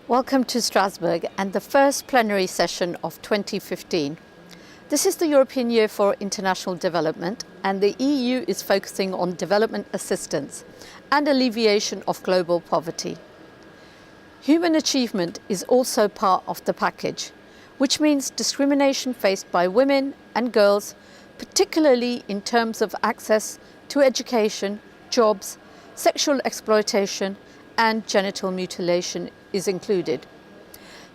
Welcome to Strasbourg and the first plenary session of 2015. This is the European Year for International Development, and the EU is focusing on development assistance and alleviation of global poverty. Human achievement is also part of the package, which means discrimination faced by women and girls, particularly in terms of access to education, jobs, sexual exploitation and genital mutilation is included.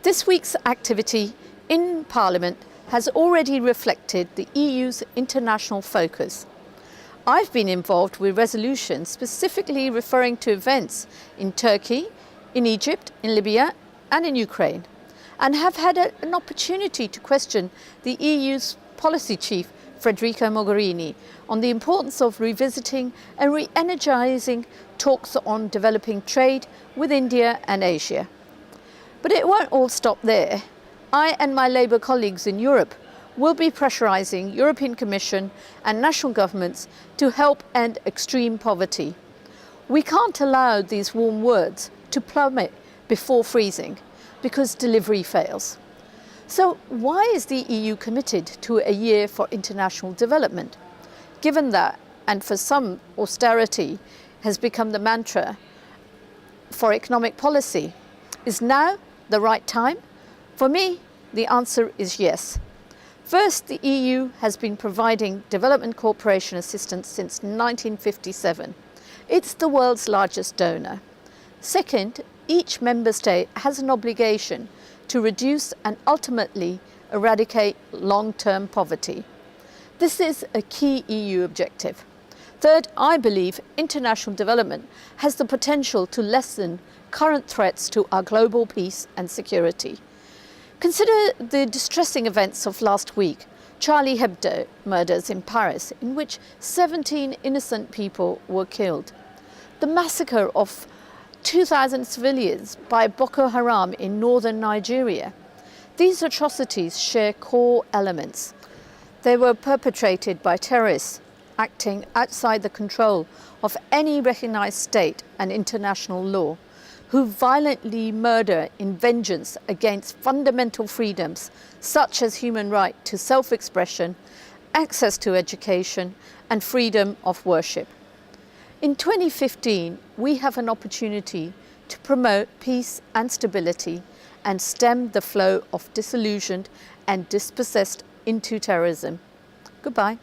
This week's activity in Parliament has already reflected the EU's international focus. I've been involved with resolutions specifically referring to events in Turkey, in Egypt, in Libya and in Ukraine, and have had an opportunity to question the EU's policy chief, Federica Mogherini, on the importance of revisiting and re-energising talks on developing trade with India and Asia. But it won't all stop there. I and my Labour colleagues in Europe will be pressurising European Commission and national governments to help end extreme poverty. We can't allow these warm words to plummet before freezing because delivery fails. So why is the EU committed to a year for international development? Given that, and for some, austerity has become the mantra for economic policy, is now the right time? For me, the answer is yes. First, the EU has been providing development cooperation assistance since 1957. It's the world's largest donor. Second, each member state has an obligation to reduce and ultimately eradicate long-term poverty. This is a key EU objective. Third, I believe international development has the potential to lessen current threats to our global peace and security. Consider the distressing events of last week, Charlie Hebdo murders in Paris, in which 17 innocent people were killed. The massacre of 2,000 civilians by Boko Haram in northern Nigeria. These atrocities share core elements. They were perpetrated by terrorists acting outside the control of any recognised state and international law, who violently murder in vengeance against fundamental freedoms such as human right to self-expression, access to education and freedom of worship. In 2015, we have an opportunity to promote peace and stability and stem the flow of disillusioned and dispossessed into terrorism. Goodbye.